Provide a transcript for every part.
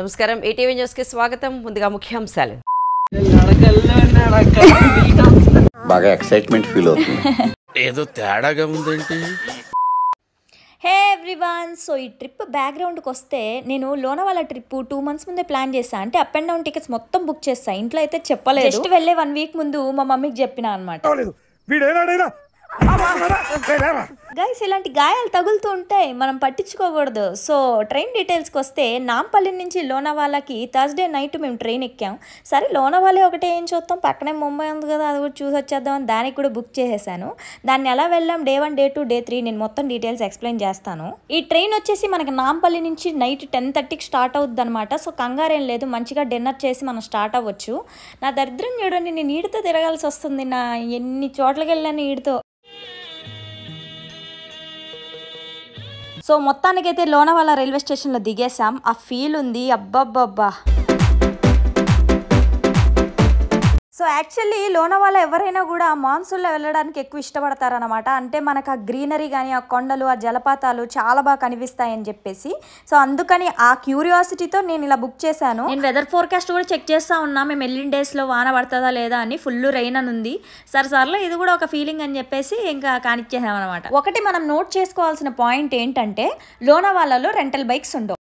నమస్కారం ATV news కి స్వాగతం. ముందుగా ముఖ్యాంశాలు. బాగా ఎక్సైట్మెంట్ ఫీల్ అవుతుంది. ఏదో తేడాగా ఉందేంటి? హే ఎవ్రీవన్, సో ఈ ట్రిప్ బ్యాక్గ్రౌండ్కి వస్తే నేను లోనావాల ట్రిప్ 2 months ముందే ప్లాన్ చేశాను. అంటే అప్ అండ్ డౌన్ టికెట్స్ మొత్తం బుక్ చేస్తాను. ఇంట్లో అయితే చెప్పలేదు. జస్ట్ వెళ్ళే 1 week ముందు మా మమ్మీకి చెప్పిన అనమాట. గైస్, ఇలాంటి గాయాలు తగులుతూ ఉంటాయి, మనం పట్టించుకోకూడదు. సో ట్రైన్ డీటెయిల్స్కి వస్తే నాంపల్లి నుంచి లోనావాలాకి థర్స్డే నైట్ మేము ట్రైన్ ఎక్కాం. సరే లోనావాలా ఒకటే ఏం చూస్తాం, పక్కనే ముంబై ఉంది కదా, అది కూడా చూసి వచ్చేద్దామని దానికి కూడా బుక్ చేసేసాను. దాన్ని ఎలా వెళ్ళాం, Day 1, Day 2, Day 3 నేను మొత్తం డీటెయిల్స్ ఎక్స్ప్లెయిన్ చేస్తాను. ఈ ట్రైన్ వచ్చేసి మనకి నాంపల్లి నుంచి నైట్ 10:30కి స్టార్ట్ అవుద్ది అనమాట. సో కంగారేం లేదు, మంచిగా డిన్నర్ చేసి మనం స్టార్ట్ అవ్వచ్చు. నా దరిద్రం చూడండి, నేను ఈడితో తిరగాల్సి వస్తుంది. నా ఎన్ని చోట్లకి వెళ్ళాను ఈడితో. సో మొత్తానికైతే లోనావాలా రైల్వే స్టేషన్లో దిగేసాం. ఆ ఫీల్ ఉంది, అబ్బబ్బబ్బా. సో యాక్చువల్లీ లోనావాలా ఎవరైనా కూడా మాన్సూన్లో వెళ్ళడానికి ఎక్కువ ఇష్టపడతారనమాట. అంటే మనకు ఆ గ్రీనరీ కానీ, ఆ కొండలు, ఆ జలపాతాలు చాలా బాగా కనిపిస్తాయని చెప్పేసి. సో అందుకని ఆ క్యూరియాసిటీతో నేను ఇలా బుక్ చేశాను. నేను వెదర్ ఫోర్కాస్ట్ కూడా చెక్ చేస్తూ ఉన్నా, మేము వెళ్ళిన డేస్లో వాన పడుతుందా లేదా అని. ఫుల్ రైన్ అని ఉంది. సరేలో ఇది కూడా ఒక ఫీలింగ్ అని చెప్పేసి ఇంకా కానిచ్చేసామన్నమాట. ఒకటి మనం నోట్ చేసుకోవాల్సిన పాయింట్ ఏంటంటే, లోనావాలాలో రెంటల్ బైక్స్ ఉండవు.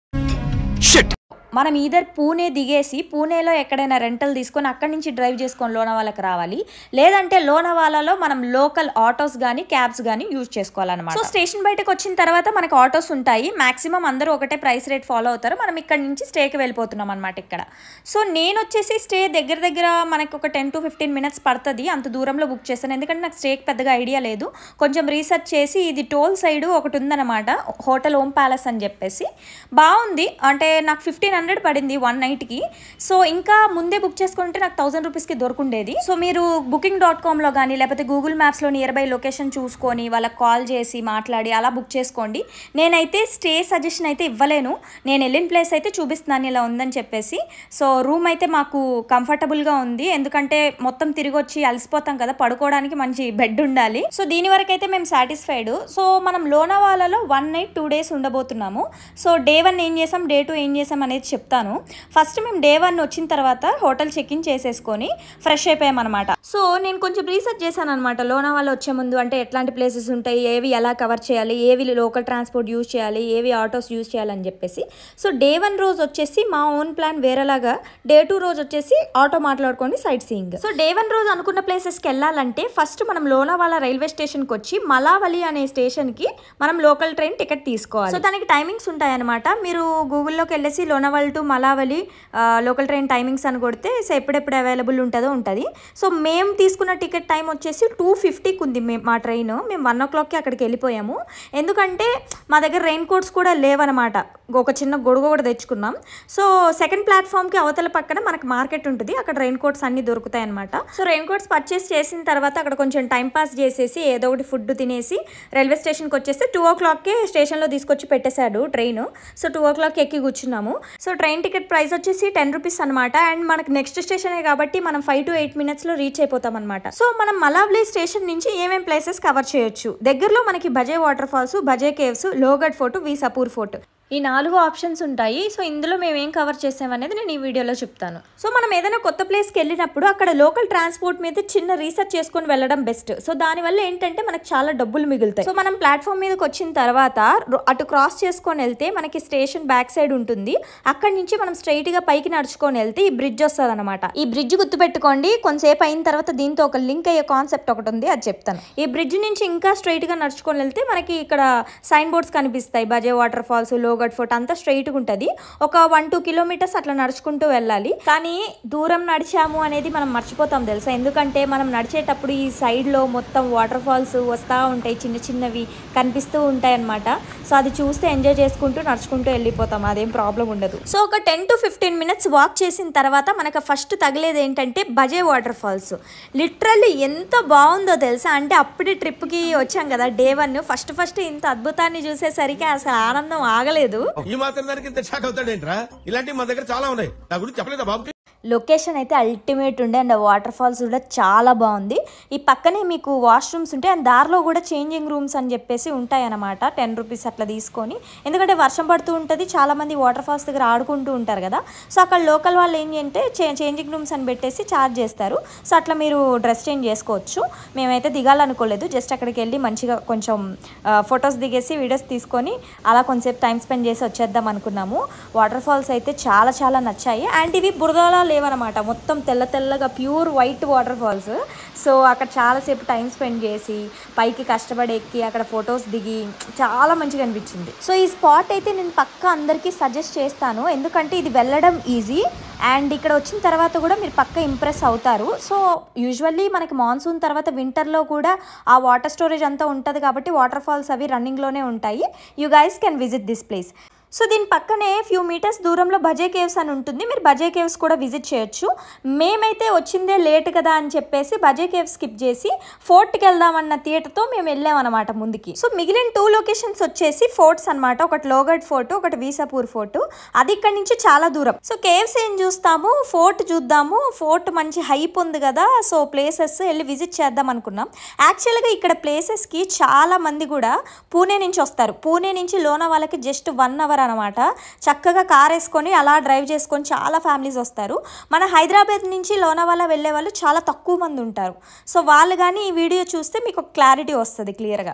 మనం ఈధర్ పూణే దిగేసి పూణేలో ఎక్కడైనా రెంటల్ తీసుకొని అక్కడి నుంచి డ్రైవ్ చేసుకొని లోనావాలాకి రావాలి. లేదంటే లోనావాలాలో మనం లోకల్ ఆటోస్ కానీ క్యాబ్స్ కానీ యూజ్ చేసుకోవాలన్నమాట. సో స్టేషన్ బయటకు వచ్చిన తర్వాత మనకు ఆటోస్ ఉంటాయి. మాక్సిమం అందరూ ఒకటే ప్రైస్ రేట్ ఫాలో అవుతారు. మనం ఇక్కడ నుంచి స్టేకి వెళ్ళిపోతున్నాం అనమాట ఇక్కడ. సో నేను వచ్చేసి స్టే దగ్గర మనకు ఒక 10 to 15 minutes పడుతుంది. అంత దూరంలో బుక్ చేశాను, ఎందుకంటే నాకు స్టేకి పెద్దగా ఐడియా లేదు. కొంచెం రీసెర్చ్ చేసి ఇది టోల్ సైడ్ ఒకటి ఉందన్నమాట, హోటల్ ఓం ప్యాలెస్ అని చెప్పేసి. బాగుంది, అంటే నాకు 1500 పడింది 1 nightకి. సో ఇంకా ముందే బుక్ చేసుకుంటే నాకు 1000 రూపీస్కి దొరుకుండేది. సో మీరు booking.comలో కానీ లేకపోతే గూగుల్ మ్యాప్స్లో నియర్ బై లొకేషన్ చూసుకొని వాళ్ళకి కాల్ చేసి మాట్లాడి అలా బుక్ చేసుకోండి. నేనైతే స్టే సజెషన్ అయితే ఇవ్వలేను, నేను వెళ్ళిన ప్లేస్ అయితే చూపిస్తున్నాను ఇలా ఉందని చెప్పేసి. సో రూమ్ అయితే మాకు కంఫర్టబుల్గా ఉంది, ఎందుకంటే మొత్తం తిరిగి వచ్చి అలసిపోతాం కదా, పడుకోవడానికి మంచి బెడ్ ఉండాలి. సో దీని వరకు అయితే మేము సాటిస్ఫైడ్. సో మనం లోనావాలాలో 1 night 2 days ఉండబోతున్నాము. సో Day 1 ఏం చేసాం, Day 2 ఏం చేసాం అనేది చెప్తాను. ఫస్ట్ మేము Day 1 వచ్చిన తర్వాత హోటల్ చెక్ ఇన్ చేసేసుకొని ఫ్రెష్ అయిపోయామన్నమాట. సో నేను కొంచెం రీసెర్చ్ చేశాను అనమాట, లోనావాలా వచ్చే ముందు అంటే ఎట్లాంటి ప్లేసెస్ ఉంటాయి, ఏవి ఎలా కవర్ చేయాలి, ఏవి లోకల్ ట్రాన్స్పోర్ట్ యూజ్ చేయాలి, ఏవి ఆటోస్ యూజ్ చేయాలని చెప్పేసి. సో Day 1 రోజు వచ్చేసి మా ఓన్ ప్లాన్ వేరేలాగా, Day 2 రోజు వచ్చేసి ఆటో మాట్లాడుకొని సైట్ సీయింగ్. సో Day 1 రోజు అనుకున్న ప్లేసెస్కి వెళ్ళాలంటే ఫస్ట్ మనం లోనావాలా రైల్వే స్టేషన్కి వచ్చి మలావలి అనే స్టేషన్కి మనం లోకల్ ట్రైన్ టికెట్ తీసుకోవాలి. సో దానికి టైమింగ్స్ ఉంటాయన్నమాట. మీరు గూగుల్లోకి వెళ్ళేసి Lonavala to Malavli local train timings అని కొడితే సో ఎప్పుడెప్పుడు అవైలబుల్ ఉంటుందో ఉంటుంది. సో మేము తీసుకున్న టికెట్ టైం వచ్చేసి 2:50కి ఉంది మా ట్రైన్. మేము 1 o'clockకి అక్కడికి వెళ్ళిపోయాము, ఎందుకంటే మా దగ్గర రెయిన్ కోట్స్ కూడా లేవన్నమాట. ఒక చిన్న గొడుగు కూడా తెచ్చుకున్నాం. సో సెకండ్ ప్లాట్ఫామ్కి అవతల పక్కన మనకు మార్కెట్ ఉంటుంది, అక్కడ రెయిన్ కోట్స్ అన్నీ దొరుకుతాయి అనమాట. సో రెయిన్ కోట్స్ పర్చేస్ చేసిన తర్వాత అక్కడ కొంచెం టైం పాస్ చేసేసి ఏదో ఒకటి ఫుడ్ తినేసి రైల్వే స్టేషన్కి వచ్చేస్తే 2 o'clockకే స్టేషన్లో తీసుకొచ్చి పెట్టేశాడు ట్రైన్. సో 2 o'clockకి ఎక్కి కూర్చున్నాము. సో ట్రైన్ టికెట్ ప్రైస్ వచ్చేసి 10 rupees అనమాట. అండ్ మనకు నెక్స్ట్ స్టేషనే కాబట్టి మనం 5 to 8 minutesలో రీచ్ అయిపోతాం అనమాట. సో మనం మలావ్లీ స్టేషన్ నుంచి ఏమేం ప్లేసెస్ కవర్ చేయొచ్చు, దగ్గరలో మనకి Bhaje water falls, Bhaje caves, Lohagad fort, Visapur fort, ఈ 4 ఆప్షన్స్ ఉంటాయి. సో ఇందులో మేము ఏం కవర్ చేసామనేది నేను ఈ వీడియోలో చెప్తాను. సో మనం ఏదైనా కొత్త ప్లేస్కి వెళ్ళినప్పుడు అక్కడ లోకల్ ట్రాన్స్పోర్ట్ మీద చిన్న రీసెర్చ్ చేసుకొని వెళ్ళడం బెస్ట్. సో దానివల్ల ఏంటంటే మనకు చాలా డబ్బులు మిగులుతాయి. సో మనం ప్లాట్ఫామ్ మీదకి వచ్చిన తర్వాత అటు క్రాస్ చేసుకొని వెళ్తే మనకి స్టేషన్ బ్యాక్ సైడ్ ఉంటుంది. అక్కడి నుంచి మనం స్ట్రైట్గా పైకి నడుచుకొని వెళ్తే ఈ బ్రిడ్జ్ వస్తుంది అనమాట. ఈ బ్రిడ్జ్ గుర్తుపెట్టుకోండి, కొంతసేపు అయిన తర్వాత దీంతో ఒక లింక్ అయ్యే కాన్సెప్ట్ ఒకటి ఉంది, అది చెప్తాను. ఈ బ్రిడ్జ్ నుంచి ఇంకా స్ట్రైట్గా నడుచుకొని వెళ్తే మనకి ఇక్కడ సైన్ బోర్డ్స్ కనిపిస్తాయి, బజే వాటర్ ఫాల్స్, లోగఢ్ ఫోర్ట్ అంతా స్ట్రైట్గా ఉంటుంది. ఒక 1-2 kilometers అట్లా నడుచుకుంటూ వెళ్ళాలి. కానీ దూరం నడిచాము అనేది మనం మర్చిపోతాం తెలుసా, ఎందుకంటే మనం నడిచేటప్పుడు ఈ సైడ్లో మొత్తం వాటర్ ఫాల్స్ వస్తూ ఉంటాయి, చిన్న చిన్నవి కనిపిస్తూ ఉంటాయి అనమాట. సో అది చూస్తే ఎంజాయ్ చేసుకుంటూ నడుచుకుంటూ వెళ్ళిపోతాం, అదేం ప్రాబ్లం ఉండదు. సో ఒక 10 to 15 minutes వాక్ చేసిన తర్వాత మనకు ఫస్ట్ తగిలేది ఏంటంటే బజే వాటర్ ఫాల్స్. లిటరల్లీ ఎంత బాగుందో తెలుసా, అంటే అప్పుడే ట్రిప్కి వచ్చాం కదా Day 1, ఫస్ట్ ఇంత అద్భుతాన్ని చూసేసరికి అసలు ఆనందం ఆగలేదు. ఈ మాత్రం దానికి ఇంత షాక్ అవుతాడేంట్రా? ఇలాంటివి మా దగ్గర చాలా ఉన్నాయి, నా గురించి చెప్పలేదా బాబుకి? లొకేషన్ అయితే అల్టిమేట్ ఉండే అండ్ వాటర్ ఫాల్స్ కూడా చాలా బాగుంది. ఈ పక్కనే మీకు వాష్రూమ్స్ ఉంటాయి అండ్ దారిలో కూడా చేంజింగ్ రూమ్స్ అని చెప్పేసి ఉంటాయి అన్నమాట. 10 రూపీస్ అట్లా తీసుకొని, ఎందుకంటే వర్షం పడుతూ ఉంటుంది, చాలామంది వాటర్ ఫాల్స్ దగ్గర ఆడుకుంటూ ఉంటారు కదా. సో అక్కడ లోకల్ వాళ్ళు ఏంటంటే చేంజింగ్ రూమ్స్ అని పెట్టేసి ఛార్జ్ చేస్తారు. సో అట్లా మీరు డ్రెస్ చేంజ్ చేసుకోవచ్చు. మేమైతే దిగాలనుకోలేదు, జస్ట్ అక్కడికి వెళ్ళి మంచిగా కొంచెం ఫొటోస్ దిగేసి వీడియోస్ తీసుకొని అలా కొంచెంసేపు టైం స్పెండ్ చేసి వచ్చేద్దాం అనుకున్నాము. వాటర్ ఫాల్స్ అయితే చాలా చాలా నచ్చాయి. అండ్ ఇవి బురదలా లేవన్నమాట, మొత్తం తెల్ల తెల్లగా pure white water falls. So అక్కడ చాలాసేపు టైం స్పెండ్ చేసి పైకి కష్టపడి ఎక్కి అక్కడ ఫొటోస్ దిగి చాలా మంచిగా అనిపించింది. సో ఈ స్పాట్ అయితే నేను పక్కా అందరికీ సజెస్ట్ చేస్తాను, ఎందుకంటే ఇది వెళ్ళడం ఈజీ అండ్ ఇక్కడ వచ్చిన తర్వాత కూడా మీరు పక్కా ఇంప్రెస్ అవుతారు. సో యూజువల్లీ మనకి మాన్సూన్ తర్వాత వింటర్లో కూడా ఆ వాటర్ స్టోరేజ్ అంతా ఉంటుంది కాబట్టి వాటర్ ఫాల్స్ అవి రన్నింగ్లోనే ఉంటాయి. You guys can visit this place. So దీని పక్కనే ఫ్యూ మీటర్స్ దూరంలో బజే కేవ్స్ అని ఉంటుంది, మీరు బజే కేవ్స్ కూడా విజిట్ చేయొచ్చు. మేమైతే వచ్చిందే లేట్ కదా అని చెప్పేసి బజే కేవ్స్ స్కిప్ చేసి ఫోర్ట్కి వెళ్దామన్న థియేటర్తో మేము వెళ్ళామన్నమాట ముందుకి. సో మిగిలిన 2 లొకేషన్స్ వచ్చేసి ఫోర్ట్స్ అనమాట, ఒకటి లోగఢ్ ఫోర్ట్, ఒకటి వీసాపూర్ ఫోర్ట్. అది ఇక్కడ నుంచి చాలా దూరం. సో కేవ్స్ ఏం చూస్తాము, ఫోర్ట్ చూద్దాము. ఫోర్ట్ మంచి హైప్ ఉంది కదా, సో ప్లేసెస్ వెళ్ళి విజిట్ చేద్దాం అనుకున్నాం. యాక్చువల్గా ఇక్కడ ప్లేసెస్కి చాలా మంది కూడా పూణే నుంచి వస్తారు. పూణే నుంచి లోనావాలాకి జస్ట్ 1 అవర్ అనమాట. చక్కగా కార్ వేసుకొని అలా డ్రైవ్ చేసుకొని చాలా ఫ్యామిలీస్ వస్తారు. మన హైదరాబాద్ నుంచి లోనావాలా వెళ్ళే వాళ్ళు చాలా తక్కువ మంది ఉంటారు. సో వాళ్ళు కానీ ఈ వీడియో చూస్తే మీకు క్లారిటీ వస్తుంది క్లియర్గా.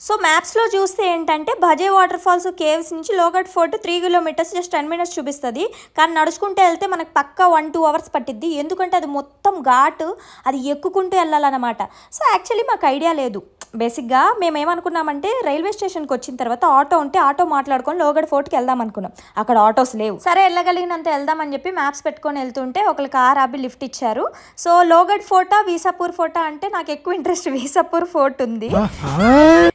సో మ్యాప్స్లో చూస్తే ఏంటంటే బజే వాటర్ ఫాల్స్ కేవ్స్ నుంచి లోగఢ్ ఫోర్ట్ 3 కిలోమీటర్స్ జస్ట్ 10 మినిట్స్ చూపిస్తుంది. కానీ నడుచుకుంటూ వెళ్తే మనకు పక్కా 1-2 అవర్స్ పట్టిద్ది, ఎందుకంటే అది మొత్తం ఘాటు, అది ఎక్కుకుంటూ వెళ్ళాలన్నమాట. సో యాక్చువల్లీ మాకు ఐడియా లేదు. బేసిక్గా మేము ఏమనుకున్నామంటే రైల్వే స్టేషన్కి వచ్చిన తర్వాత ఆటో ఉంటే ఆటో మాట్లాడుకొని లోగఢ్ ఫోర్ట్కి వెళ్దాం అనుకున్నాం. అక్కడ ఆటోస్ లేవు. సరే వెళ్ళగలిగినంత వెళ్దామని చెప్పి మ్యాప్స్ పెట్టుకొని వెళ్తుంటే ఒకళ్ళు కార్ ఆపి లిఫ్ట్ ఇచ్చారు. సో లోగఢ్ ఫోర్టా వీసాపూర్ ఫోర్టా అంటే నాకు ఎక్కువ ఇంట్రెస్ట్ వీసాపూర్ ఫోర్ట్ ఉంది.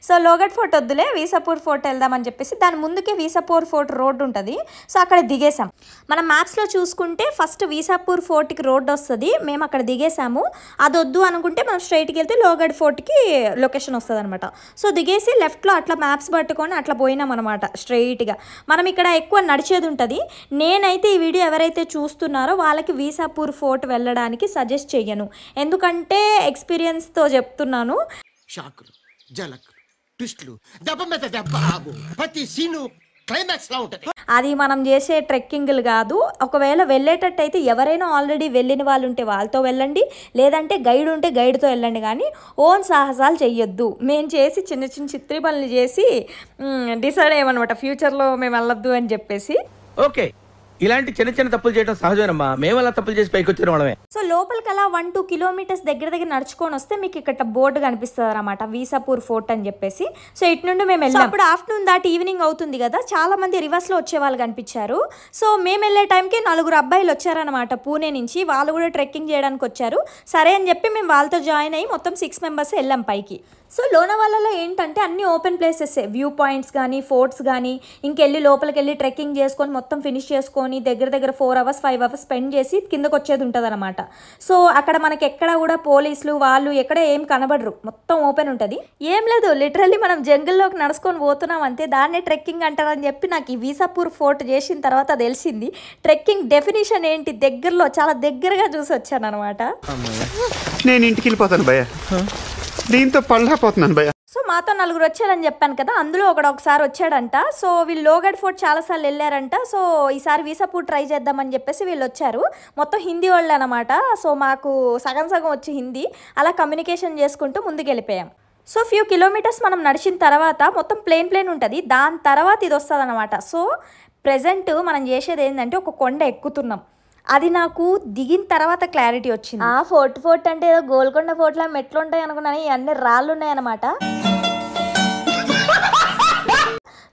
సో లోగఢ్ ఫోర్ట్ వద్దులే, వీసాపూర్ ఫోర్ట్ వెళ్దామని చెప్పేసి దాని ముందుకే వీసాపూర్ ఫోర్ట్ రోడ్ ఉంటుంది. సో అక్కడ దిగేసాం. మనం మ్యాప్స్లో చూసుకుంటే ఫస్ట్ వీసాపూర్ ఫోర్ట్కి రోడ్ వస్తుంది, మేము అక్కడ దిగేసాము. అది వద్దు అనుకుంటే మనం స్ట్రైట్కి వెళ్తే లోగఢ్ ఫోర్ట్కి లొకేషన్ వస్తుంది అనమాట. సో దిగేసి లెఫ్ట్లో అట్లా మ్యాప్స్ పట్టుకొని అట్లా పోయినాం అనమాట స్ట్రైట్గా. మనం ఇక్కడ ఎక్కువ నడిచేది ఉంటుంది. నేనైతే ఈ వీడియో ఎవరైతే చూస్తున్నారో వాళ్ళకి వీసాపూర్ ఫోర్ట్ వెళ్ళడానికి సజెస్ట్ చెయ్యను, ఎందుకంటే ఎక్స్పీరియన్స్తో చెప్తున్నాను. షాకులు, జలక్, ట్విస్టులు, దెబ్బ మీద దెబ్బ, ప్రతి సీను క్లైమాక్స్ లా ఉంటుంది. అది మనం చేసే ట్రెక్కింగ్లు కాదు. ఒకవేళ వెళ్ళేటట్టయితే ఎవరైనా ఆల్రెడీ వెళ్ళిన వాళ్ళు ఉంటే వాళ్ళతో వెళ్ళండి, లేదంటే గైడ్ ఉంటే గైడ్తో వెళ్ళండి, కానీ ఓన్ సాహసాలు చెయ్యొద్దు. మేము చేసి చిన్న చిన్న చిత్రీ పనులు చేసి డిసైడ్ అయ్యామన్నమాట ఫ్యూచర్లో మేము వెళ్ళొద్దు అని చెప్పేసి. ఓకే, ఇలాంటి చిన్న చిన్న తప్పులు చేయడం సహజమేనమ్మా, మేము అలా తప్పులు చేసి పైకి వచ్చిన వాళ్ళమే. సో లోపలికి అలా 1-2 కిలోమీటర్స్ దగ్గర నడుచుకొని వస్తే మీకు ఇక్కడ బోర్డు కనిపిస్తుంది అనమాట, వీసాపూర్ ఫోర్ట్ అని చెప్పేసి. సో ఇటు నుండి మేము వెళ్ళాం. అప్పుడు ఆఫ్టర్నూన్ దాటి ఈవినింగ్ అవుతుంది కదా, చాలా మంది రివర్స్లో వచ్చే వాళ్ళు కనిపించారు. సో మేము వెళ్ళే టైంకి 4 అబ్బాయిలు వచ్చారనమాట పూణే నుంచి, వాళ్ళు కూడా ట్రెక్కింగ్ చేయడానికి వచ్చారు. సరే అని చెప్పి మేము వాళ్ళతో జాయిన్ అయ్యి మొత్తం 6 మెంబర్స్ వెళ్ళాం పైకి. సో లోనావాలాలో ఏంటంటే అన్ని ఓపెన్ ప్లేసెస్, వ్యూ పాయింట్స్ కానీ ఫోర్ట్స్ కానీ, ఇంకెళ్ళి లోపలికి వెళ్ళి ట్రెక్కింగ్ చేసుకొని మొత్తం ఫినిష్ చేసుకొని దగ్గర 4 అవర్స్ 5 అవర్స్ స్పెండ్ చేసి కిందకు వచ్చేది ఉంటుంది అనమాట. సో అక్కడ మనకి ఎక్కడ కూడా పోలీసులు వాళ్ళు ఎక్కడ ఏం కనబడరు, మొత్తం ఓపెన్ ఉంటుంది. ఏం లేదు, లిటరల్లీ మనం జంగిల్లోకి నడుచుకొని పోతున్నాం అంతే. దాన్నే ట్రెక్కింగ్ అంటారని చెప్పి నాకు ఈ వీసాపూర్ ఫోర్ట్ చేసిన తర్వాత తెలిసింది ట్రెక్కింగ్ డెఫినేషన్ ఏంటి. దగ్గరలో చాలా దగ్గరగా చూసి వచ్చాను అనమాట. నేను ఇంటికి వెళ్ళిపోతాను భయ్య, దీంతో పళ్ళపోతున్నాను భయ్య. సో మాతో 4 వచ్చారని చెప్పాను కదా, అందులో ఒకసారి వచ్చాడంట. సో వీళ్ళు లోగఢ్ ఫోర్ట్ చాలాసార్లు వెళ్ళారంట. సో ఈసారి వీసాపూర్ ట్రై చేద్దామని చెప్పేసి వీళ్ళు వచ్చారు. మొత్తం హిందీ వాళ్ళు అనమాట. సో మాకు సగం వచ్చి హిందీ, అలా కమ్యూనికేషన్ చేసుకుంటూ ముందుకు వెళ్ళిపోయాం. సో ఫ్యూ కిలోమీటర్స్ మనం నడిచిన తర్వాత మొత్తం ప్లేన్ ఉంటుంది. దాని తర్వాత ఇది వస్తుంది అనమాట. సో ప్రెజెంట్ మనం చేసేది ఏంటంటే ఒక కొండ ఎక్కుతున్నాం. అది నాకు దిగిన తర్వాత క్లారిటీ వచ్చింది. ఫోర్ట్ అంటే ఏదో గోల్కొండ ఫోర్ట్లో మెట్లు ఉంటాయి అనుకున్నాను, ఇవన్నీ రాళ్ళు ఉన్నాయన్నమాట.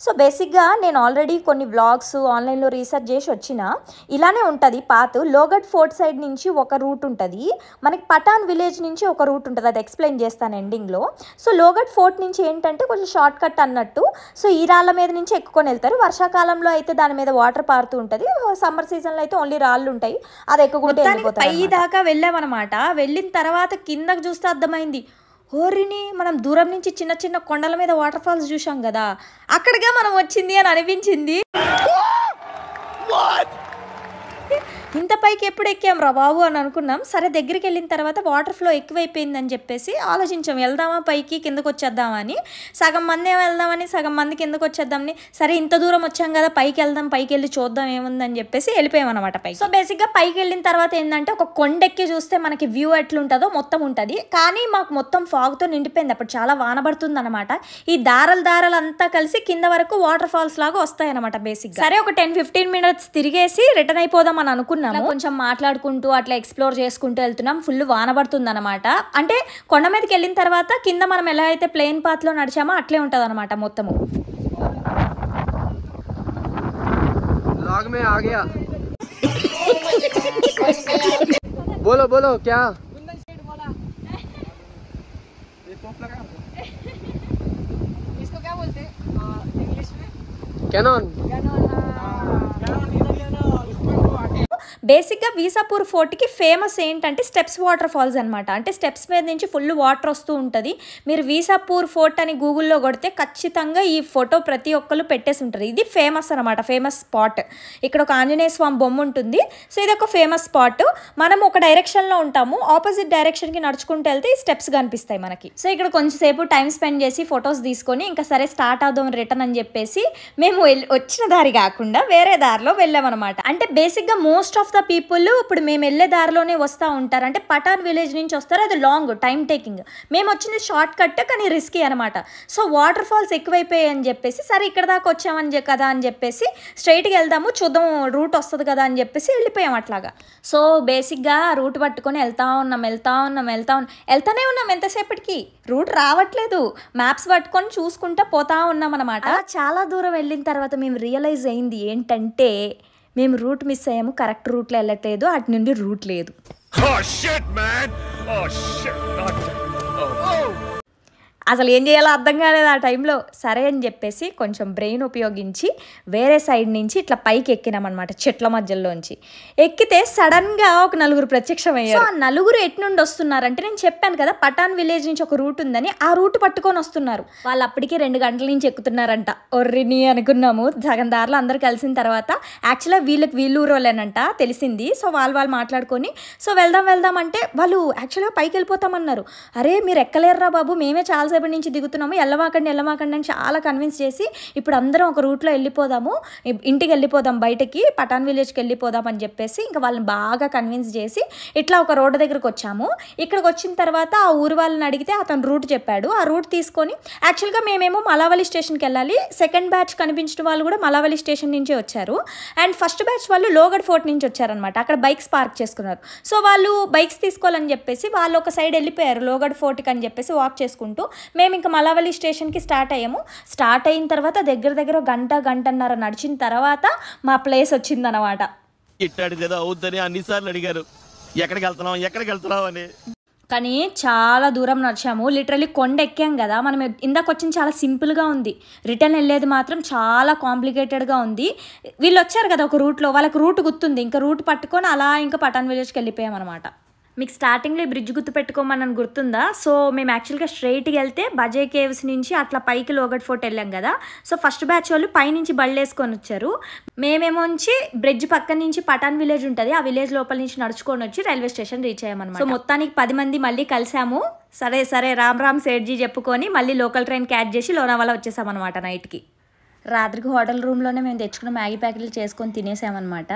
సో బేసిక్గా నేను ఆల్రెడీ కొన్ని వ్లాగ్స్ ఆన్లైన్లో రీసెర్చ్ చేసి వచ్చిన, ఇలానే ఉంటుంది పాత్. లోగఢ్ ఫోర్ట్ సైడ్ నుంచి ఒక రూట్ ఉంటుంది, మనకి పటాన్ విలేజ్ నుంచి ఒక రూట్ ఉంటుంది, అది ఎక్స్ప్లెయిన్ చేస్తాను ఎండింగ్లో. సో లోగఢ్ ఫోర్ట్ నుంచి ఏంటంటే కొంచెం షార్ట్ కట్ అన్నట్టు. సో ఈ రాళ్ళ మీద నుంచి ఎక్కుకొని వెళ్తారు. వర్షాకాలంలో అయితే దాని మీద వాటర్ పారుతూ ఉంటుంది, సమ్మర్ సీజన్లో అయితే ఓన్లీ రాళ్ళు ఉంటాయి, అది ఎక్కుకుంటే పై దాకా వెళ్ళామన్నమాట. వెళ్ళిన తర్వాత కిందకు చూస్తే అర్థమైంది, ఓరిని మనం దూరం నుంచి చిన్న చిన్న కొండల మీద వాటర్ ఫాల్స్ చూసాం కదా, అక్కడిగా మనం వచ్చింది అని అనిపించింది. ఇంత పైకి ఎప్పుడు ఎక్కాం రా బాబు అని అనుకున్నాం. సరే దగ్గరికి వెళ్ళిన తర్వాత వాటర్ ఫ్లో ఎక్కువైపోయిందని చెప్పేసి ఆలోచించాం, వెళ్దామా పైకి కిందకు వచ్చేద్దామా అని. సగం మంది వెళ్దామని, సగం మంది కిందకు వచ్చేద్దామని. సరే ఇంత దూరం వచ్చాం కదా పైకి వెళ్దాం, పైకి వెళ్ళి చూద్దాం ఏముందని చెప్పేసి వెళ్ళిపోయామన్నమాట పైకి. సో బేసిక్గా పైకి వెళ్ళిన తర్వాత ఏంటంటే ఒక కొండెక్కి చూస్తే మనకి వ్యూ ఎట్లుంటుందో మొత్తం ఉంటుంది. కానీ మాకు మొత్తం ఫాగ్తో నిండిపోయింది, అప్పుడు చాలా వానబడుతుంది అనమాట. ఈ దారాలు అంతా కలిసి కింద వరకు వాటర్ ఫాల్స్ లాగా వస్తాయి అనమాట బేసిక్. సరే ఒక 10-15 మినిట్స్ తిరిగేసి రిటర్న్ అయిపోదాం అని అనుకున్నాము. కొంచెం మాట్లాడుకుంటూ అట్లా ఎక్స్ప్లోర్ చేసుకుంటూ వెళ్తున్నాం. ఫుల్ వానబడుతుంది అనమాట. అంటే కొండ మీదకి వెళ్ళిన తర్వాత కింద మనం ఎలా అయితే ప్లేన్ పాత్ లో నడిచామో అట్లే ఉంటది అనమాట మొత్తము. बोलो बोलो क्या इसको क्या बोलते हैं इंग्लिश में? कैनन బేసిక్గా వీసాపూర్ ఫోర్ట్కి ఫేమస్ ఏంటంటే స్టెప్స్ వాటర్ ఫాల్స్ అనమాట. అంటే స్టెప్స్ మీద నుంచి ఫుల్ వాటర్ వస్తూ ఉంటుంది. మీరు వీసాపూర్ ఫోర్ట్ అని గూగుల్లో కొడితే ఖచ్చితంగా ఈ ఫోటో ప్రతి ఒక్కరు పెట్టేసి ఉంటారు. ఇది ఫేమస్ అనమాట, ఫేమస్ స్పాట్. ఇక్కడ ఒక ఆంజనేయ స్వామి బొమ్మ ఉంటుంది. సో ఇది ఒక ఫేమస్ స్పాట్. మనం ఒక డైరెక్షన్లో ఉంటాము, ఆపోజిట్ డైరెక్షన్కి నడుచుకుంటూ వెళ్తే ఈ స్టెప్స్ కనిపిస్తాయి మనకి. సో ఇక్కడ కొంచెంసేపు టైం స్పెండ్ చేసి ఫొటోస్ తీసుకొని ఇంకా సరే స్టార్ట్ అవుదాం రిటర్న్ అని చెప్పేసి మేము వచ్చిన దారి కాకుండా వేరే దారిలో వెళ్ళామన్నమాట. అంటే బేసిక్గా మోస్ట్ ఆఫ్ ద పీపుల్ ఇప్పుడు మేము వెళ్ళే దారిలోనే వస్తూ ఉంటారు. అంటే పటాన్ విలేజ్ నుంచి వస్తారు, అది లాంగ్ టైం టేకింగ్. మేము వచ్చింది షార్ట్ కట్ కానీ రిస్కీ అనమాట. సో వాటర్ ఫాల్స్ ఎక్కువైపోయాయి అని చెప్పేసి సరే ఇక్కడ దాకా వచ్చామని కదా అని చెప్పేసి స్ట్రైట్గా వెళ్దాము చూద్దాం రూట్ వస్తుంది కదా అని చెప్పేసి వెళ్ళిపోయాం అట్లాగా. సో బేసిక్గా రూట్ పట్టుకొని వెళ్తానే ఉన్నాం. ఎంతసేపటికి రూట్ రావట్లేదు, మ్యాప్స్ పట్టుకొని చూసుకుంటా పోతా ఉన్నాం అనమాట. చాలా దూరం వెళ్ళిన తర్వాత మేము రియలైజ్ అయింది ఏంటంటే మేము రూట్ మిస్ అయ్యాము, కరెక్ట్ రూట్లో వెళ్ళట్లేదు, అటు నుండి రూట్ లేదు. అసలు ఏం చేయాలో అర్థం కాలేదు ఆ టైంలో. సరే అని చెప్పేసి కొంచెం బ్రెయిన్ ఉపయోగించి వేరే సైడ్ నుంచి ఇట్లా పైకి ఎక్కినామన్నమాట, చెట్ల మధ్యలోంచి. ఎక్కితే సడన్గా ఒక నలుగురు ప్రత్యక్షమయ్యారు. ఆ నలుగురు ఎటు నుండి వస్తున్నారంటే నేను చెప్పాను కదా పటాన్ విలేజ్ నుంచి ఒక రూట్ ఉందని, ఆ రూట్ పట్టుకొని వస్తున్నారు. వాళ్ళు అప్పటికి 2 గంటల నుంచి ఎక్కుతున్నారంట. ఒర్రిని అనుకున్నాము. సగం దారిలో అందరు కలిసిన తర్వాత యాక్చువల్గా వీళ్ళు ఊరోళ్ళేనంట తెలిసింది. సో వాళ్ళు మాట్లాడుకొని సో వెళ్దాం అంటే వాళ్ళు యాక్చువల్గా పైకి వెళ్ళిపోతామన్నారు. అరే మీరు ఎక్కలేరురా బాబు, మేమే చాలాసేపు నుంచి దిగుతున్నాము, వెళ్ళమాకండి అని చాలా కన్విన్స్ చేసి ఇప్పుడు అందరం ఒక రూట్లో వెళ్ళిపోదాము, ఇంటికి వెళ్ళిపోదాం, బయటకి పటాన్ విలేజ్కి వెళ్ళిపోదాం అని చెప్పేసి ఇంకా వాళ్ళని బాగా కన్విన్స్ చేసి ఇట్లా ఒక రోడ్డు దగ్గరకు వచ్చాము. ఇక్కడికి వచ్చిన తర్వాత ఆ ఊరు వాళ్ళని అడిగితే అతను రూట్ చెప్పాడు. ఆ రూట్ తీసుకొని యాక్చువల్గా మేమేమో మలావలి స్టేషన్కి వెళ్ళాలి. సెకండ్ బ్యాచ్ కనిపించిన వాళ్ళు కూడా మలావలి స్టేషన్ నుంచే వచ్చారు. అండ్ ఫస్ట్ బ్యాచ్ వాళ్ళు లోగడ్ ఫోర్ట్ నుంచి వచ్చారనమాట. అక్కడ బైక్స్ పార్క్ చేసుకున్నారు. సో వాళ్ళు బైక్స్ తీసుకోవాలని చెప్పేసి వాళ్ళు ఒక సైడ్ వెళ్ళిపోయారు లోగడ్ ఫోర్ట్కి అని చెప్పేసి వాక్ చేసుకుంటూ. మేము ఇంకా మలావలి స్టేషన్కి స్టార్ట్ అయ్యాము. స్టార్ట్ అయిన తర్వాత దగ్గర గంటన్నర నడిచిన తర్వాత మా ప్లేస్ వచ్చిందనమాట. ఇట్టాడు కదా అవుద్దని అన్నిసార్లు అడిగారు ఎక్కడికి వెళ్తున్నావు అని. కానీ చాలా దూరం నడిచాము. లిటరలీ కొండ ఎక్కాం కదా మనం. ఇందాక వచ్చింది చాలా సింపుల్గా ఉంది, రిటర్న్ వెళ్ళేది మాత్రం చాలా కాంప్లికేటెడ్గా ఉంది. వీళ్ళు వచ్చారు కదా ఒక రూట్లో, వాళ్ళకి రూట్ గుర్తుంది. ఇంకా రూట్ పట్టుకొని అలా ఇంకా పటాన్ విలేజ్కి వెళ్ళిపోయాం అనమాట. మీకు స్టార్టింగ్లో ఈ బ్రిడ్జ్ గుర్తు పెట్టుకోమని గుర్తుందా? సో మేము యాక్చువల్గా స్ట్రైట్గా వెళ్తే బజే కేవ్స్ నుంచి అట్లా పైకి లోగడ్ ఫోర్ట్ వెళ్ళాం కదా. సో ఫస్ట్ బ్యాచ్ వాళ్ళు పైనుంచి బళ్ళు వేసుకొని వచ్చారు. మేమేమో వచ్చి బ్రిడ్జ్ పక్కన నుంచి పటాన్ విలేజ్ ఉంటుంది, ఆ విలేజ్ లోపల నుంచి నడుచుకొని వచ్చి రైల్వే స్టేషన్ రీచ్ అయ్యామన్నమాట. సో మొత్తానికి 10 మంది మళ్ళీ కలిసాము. సరే రామ్ సేట్జీ చెప్పుకొని మళ్ళీ లోకల్ ట్రైన్ క్యాచ్ చేసి లోనావాలా వచ్చేసామన్నమాట నైట్కి. రాత్రికి హోటల్ రూమ్లోనే మేము తెచ్చుకున్న మ్యాగీ ప్యాకెట్లు చేసుకొని తినేసామన్నమాట.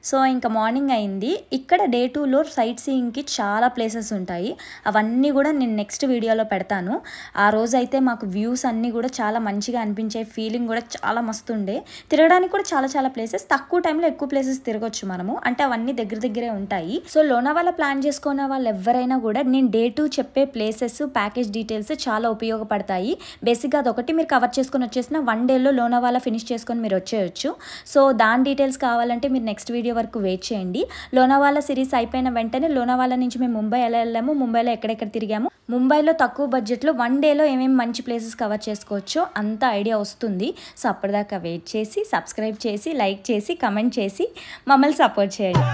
సో ఇంకా మార్నింగ్ అయింది. ఇక్కడ డే 2లో సైట్ సీయింగ్కి చాలా ప్లేసెస్ ఉంటాయి. అవన్నీ కూడా నేను నెక్స్ట్ వీడియోలో పెడతాను. ఆ రోజు అయితే మాకు వ్యూస్ అన్నీ కూడా చాలా మంచిగా అనిపించాయి, ఫీలింగ్ కూడా చాలా మస్తు ఉండే. తిరగడానికి కూడా చాలా ప్లేసెస్, తక్కువ టైంలో ఎక్కువ ప్లేసెస్ తిరగొచ్చు మనము. అంటే అవన్నీ దగ్గరే ఉంటాయి. సో లోనావాలా ప్లాన్ చేసుకున్న వాళ్ళు ఎవరైనా కూడా నేను డే 2 చెప్పే ప్లేసెస్ ప్యాకేజ్ డీటెయిల్స్ చాలా ఉపయోగపడతాయి. బేసిక్గా అదొకటి మీరు కవర్ చేసుకొని వచ్చేసిన 1 డేలో లోనావాలా ఫినిష్ చేసుకొని మీరు వచ్చేయచ్చు. సో దాని డీటెయిల్స్ కావాలంటే మీరు నెక్స్ట్ వీడియో వరకు వెయిట్ చేయండి. లోనావాలా సిరీస్ అయిపోయిన వెంటనే లోనావాలా నుంచి మేము ముంబై ఎలా వెళ్ళాము, ముంబైలో ఎక్కడెక్కడ తిరిగాము, ముంబైలో తక్కువ బడ్జెట్లో 1 డేలో ఏమేమి మంచి ప్లేసెస్ కవర్ చేసుకోవచ్చో అంత ఐడియా వస్తుంది. సో అప్పటిదాకా వెయిట్ చేసి సబ్స్క్రైబ్ చేసి లైక్ చేసి కమెంట్ చేసి మమ్మల్ని సపోర్ట్ చేయండి.